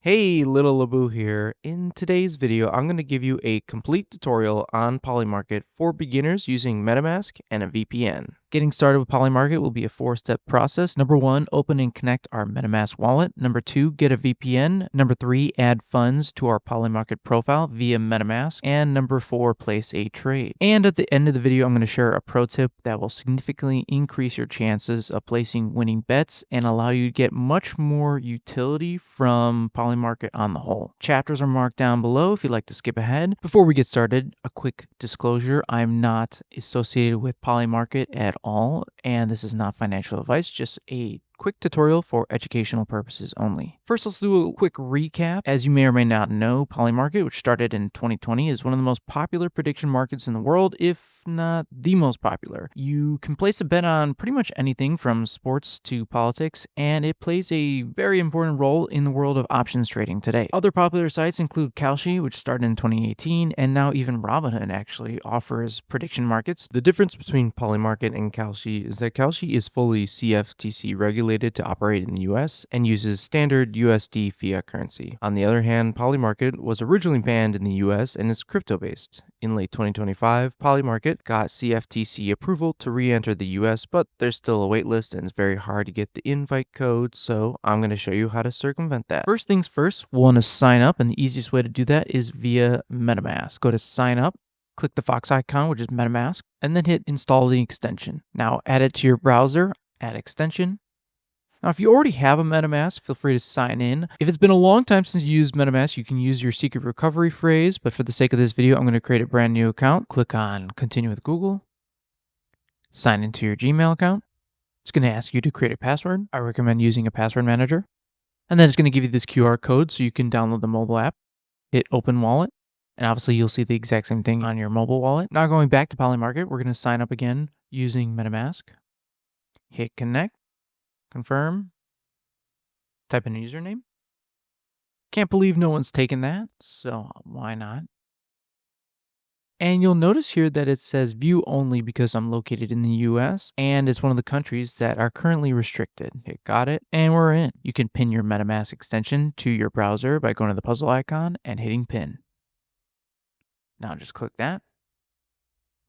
Hey, Lil Labu here. In today's video, I'm going to give you a complete tutorial on Polymarket for beginners using Metamask and a VPN. Getting started with Polymarket will be a 4-step process. Number 1, open and connect our Metamask wallet. Number 2, get a VPN. Number 3, add funds to our Polymarket profile via Metamask. And number 4, place a trade. And at the end of the video, I'm going to share a pro tip that will significantly increase your chances of placing winning bets and allow you to get much more utility from Polymarket on the whole. Chapters are marked down below if you'd like to skip ahead. Before we get started, a quick disclosure. I'm not associated with Polymarket at all, and this is not financial advice, just a quick tutorial for educational purposes only. First, let's do a quick recap. As you may or may not know, Polymarket, which started in 2020, is one of the most popular prediction markets in the world, if not the most popular. You can place a bet on pretty much anything from sports to politics, and it plays a very important role in the world of options trading today. Other popular sites include Kalshi, which started in 2018, and now even Robinhood actually offers prediction markets. The difference between Polymarket and Kalshi is that Kalshi is fully CFTC regulated to operate in the US and uses standard USD fiat currency. On the other hand, Polymarket was originally banned in the US and is crypto-based. In late 2025, Polymarket got CFTC approval to re-enter the US, but there's still a waitlist and it's very hard to get the invite code, so I'm going to show you how to circumvent that. First things first, we'll want to sign up, and the easiest way to do that is via Metamask. Go to sign up, click the Fox icon, which is Metamask, and then hit install the extension. Now add it to your browser, add extension. Now, if you already have a Metamask, feel free to sign in. If it's been a long time since you used Metamask, you can use your secret recovery phrase, but for the sake of this video, I'm going to create a brand new account. Click on Continue with Google. Sign into your Gmail account. It's going to ask you to create a password. I recommend using a password manager. And then it's going to give you this QR code so you can download the mobile app. Hit Open Wallet. And obviously, you'll see the exact same thing on your mobile wallet. Now, going back to Polymarket, we're going to sign up again using Metamask. Hit Connect. Confirm. Type in a username. Can't believe no one's taken that, so why not? And you'll notice here that it says view only because I'm located in the US and it's one of the countries that are currently restricted. Hit got it, and we're in. You can pin your MetaMask extension to your browser by going to the puzzle icon and hitting pin. Now just click that.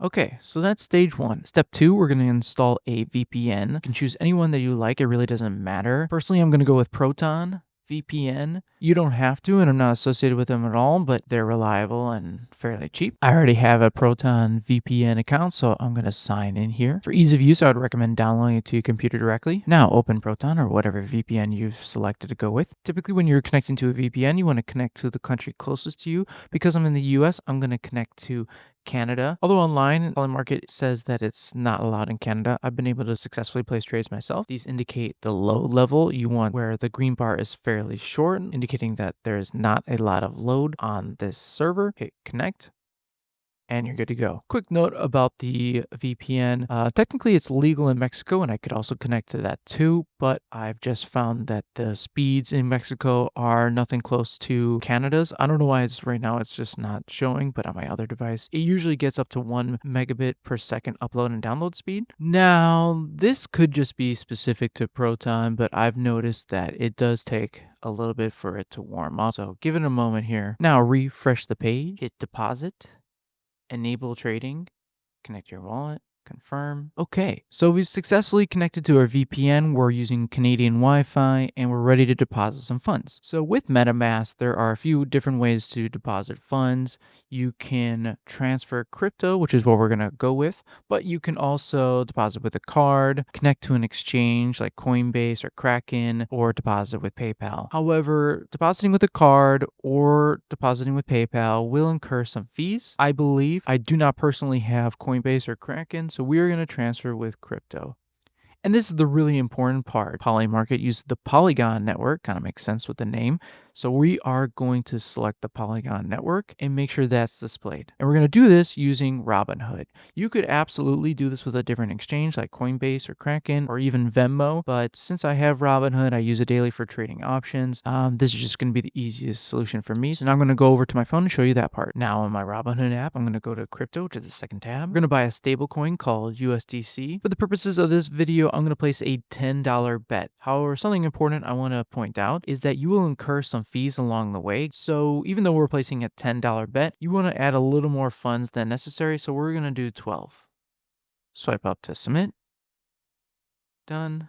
Okay, so that's stage 1. Step 2, we're going to install a VPN. You can choose any one that you like. It really doesn't matter. Personally, I'm going to go with Proton VPN. You don't have to, and I'm not associated with them at all, but they're reliable and fairly cheap. I already have a Proton VPN account, so I'm going to sign in here. For ease of use, I would recommend downloading it to your computer directly. Now open Proton or whatever VPN you've selected to go with. Typically, when you're connecting to a VPN, you want to connect to the country closest to you. Because I'm in the US, I'm going to connect to Canada. Although online, Polymarket says that it's not allowed in Canada, I've been able to successfully place trades myself. These indicate the low level you want, where the green bar is fairly short, indicating that there is not a lot of load on this server. Hit connect. And you're good to go. Quick note about the VPN. Technically, it's legal in Mexico, and I could also connect to that too, but I've just found that the speeds in Mexico are nothing close to Canada's. I don't know why right now it's just not showing, but on my other device, it usually gets up to 1 megabit per second upload and download speed. Now, this could just be specific to Proton, but I've noticed that it does take a little bit for it to warm up. So give it a moment here. Now refresh the page, hit deposit. Enable trading, connect your wallet, confirm. Okay, so we've successfully connected to our VPN. We're using Canadian Wi-Fi and we're ready to deposit some funds. So with MetaMask, there are a few different ways to deposit funds. You can transfer crypto, which is what we're gonna go with, but you can also deposit with a card, connect to an exchange like Coinbase or Kraken, or deposit with PayPal. However, depositing with a card or depositing with PayPal will incur some fees. I believe I do not personally have Coinbase or Kraken, so we are going to transfer with crypto. And this is the really important part. Polymarket uses the Polygon network, kind of makes sense with the name. So we are going to select the Polygon network and make sure that's displayed. And we're going to do this using Robinhood. You could absolutely do this with a different exchange like Coinbase or Kraken or even Venmo. But since I have Robinhood, I use it daily for trading options. This is just going to be the easiest solution for me. So now I'm going to go over to my phone and show you that part. Now on my Robinhood app, I'm going to go to crypto, which is the second tab. We're going to buy a stable coin called USDC. For the purposes of this video, video, I'm going to place a $10 bet. However, something important I want to point out is that you will incur some fees along the way. So even though we're placing a $10 bet, you want to add a little more funds than necessary. So we're going to do 12. Swipe up to submit. Done.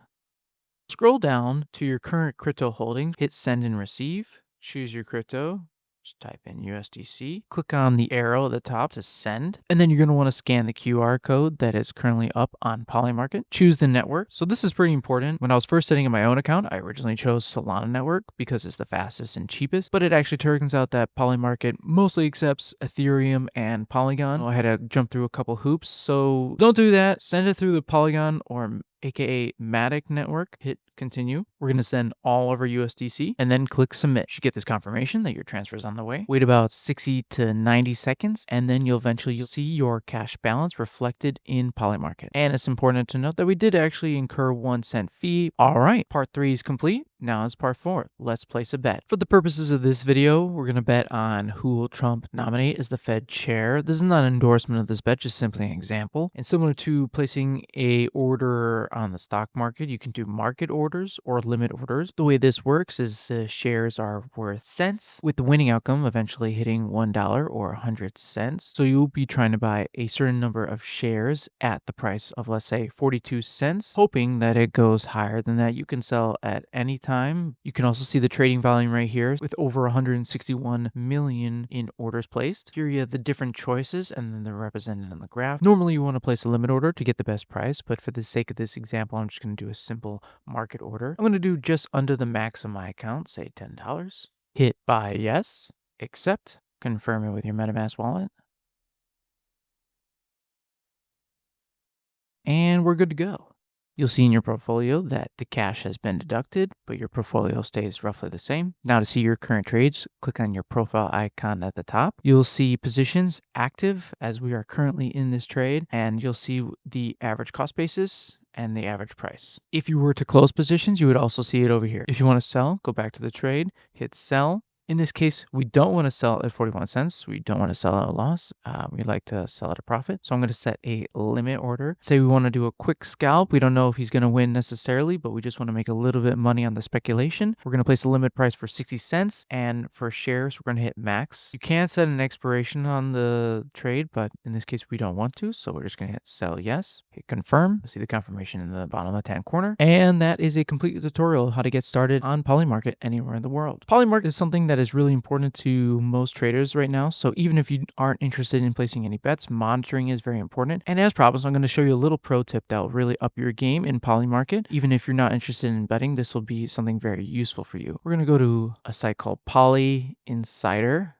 Scroll down to your current crypto holdings, hit send and receive, choose your crypto, just type in USDC, click on the arrow at the top to send, and then you're going to want to scan the QR code that is currently up on Polymarket. Choose the network. So this is pretty important. When I was first setting up my own account, I originally chose Solana network because it's the fastest and cheapest, but it actually turns out that Polymarket mostly accepts Ethereum and Polygon. I had to jump through a couple hoops, so don't do that. Send it through the Polygon or aka Matic network. Hit continue. We're going to send all of our USDC and then click submit. You should get this confirmation that your transfer is on the way. Wait about 60 to 90 seconds and then you'll eventually see your cash balance reflected in Polymarket. And it's important to note that we did actually incur 1 cent fee. All right, part 3 is complete. Now it's part 4. Let's place a bet. For the purposes of this video, we're going to bet on who will Trump nominate as the Fed chair. This is not an endorsement of this bet, just simply an example. And similar to placing a order on the stock market, you can do market orders or limit orders. The way this works is the shares are worth cents, with the winning outcome eventually hitting $1 or 100 cents. So you'll be trying to buy a certain number of shares at the price of, let's say, 42 cents, hoping that it goes higher than that. You can sell at any time. You can also see the trading volume right here with over 161 million in orders placed. Here you have the different choices and then they're represented on the graph. Normally you want to place a limit order to get the best price, but for the sake of this example, I'm just going to do a simple market order. I'm going to do just under the max of my account, say $10. Hit buy yes, accept, confirm it with your Metamask wallet. And we're good to go. You'll see in your portfolio that the cash has been deducted, but your portfolio stays roughly the same. Now to see your current trades, click on your profile icon at the top. You'll see positions active as we are currently in this trade, and you'll see the average cost basis and the average price. If you were to close positions, you would also see it over here. If you want to sell, go back to the trade, hit sell. In this case, we don't want to sell at 41 cents. We don't want to sell at a loss. We like to sell at a profit. So I'm going to set a limit order. Say we want to do a quick scalp. We don't know if he's going to win necessarily, but we just want to make a little bit of money on the speculation. We're going to place a limit price for 60 cents. And for shares, we're going to hit max. You can set an expiration on the trade, but in this case, we don't want to. So we're just going to hit sell yes, hit confirm. See the confirmation in the bottom left-hand corner. And that is a complete tutorial how to get started on Polymarket anywhere in the world. Polymarket is something that is really important to most traders right now. So even if you aren't interested in placing any bets, monitoring is very important. And as promised, I'm going to show you a little pro tip that will really up your game in Polymarket. Even if you're not interested in betting, this will be something very useful for you. We're going to go to a site called Polyinsider.io.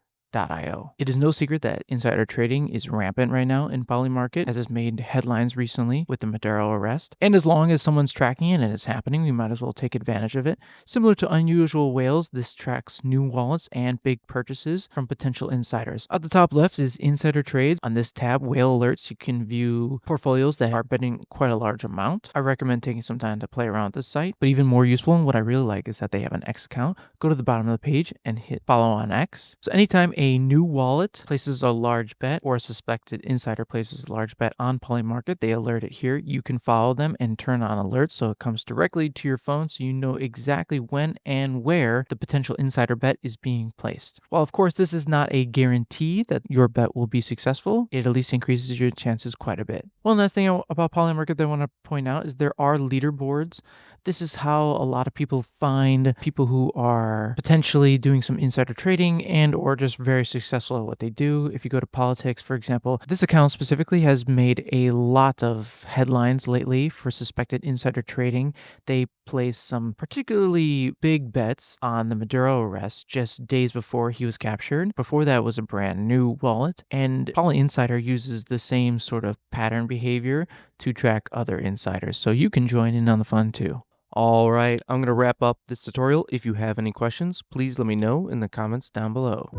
It is no secret that insider trading is rampant right now in Polymarket, as it's made headlines recently with the Maduro arrest. And as long as someone's tracking it and it's happening, we might as well take advantage of it. Similar to unusual whales, this tracks new wallets and big purchases from potential insiders. At the top left is insider trades. On this tab, whale alerts, you can view portfolios that are betting quite a large amount. I recommend taking some time to play around with this site, but even more useful and what I really like is that they have an X account. Go to the bottom of the page and hit follow on X. So anytime a new wallet places a large bet or a suspected insider places a large bet on Polymarket, they alert it here. You can follow them and turn on alerts so it comes directly to your phone so you know exactly when and where the potential insider bet is being placed. While of course this is not a guarantee that your bet will be successful, it at least increases your chances quite a bit. One last thing about Polymarket that I want to point out is there are leaderboards. This is how a lot of people find people who are potentially doing some insider trading and or just very successful at what they do. If you go to politics, for example, this account specifically has made a lot of headlines lately for suspected insider trading. They placed some particularly big bets on the Maduro arrest just days before he was captured. Before that was a brand new wallet, and Poly Insider uses the same sort of pattern behavior to track other insiders. So you can join in on the fun too. All right, I'm going to wrap up this tutorial. If you have any questions, please let me know in the comments down below.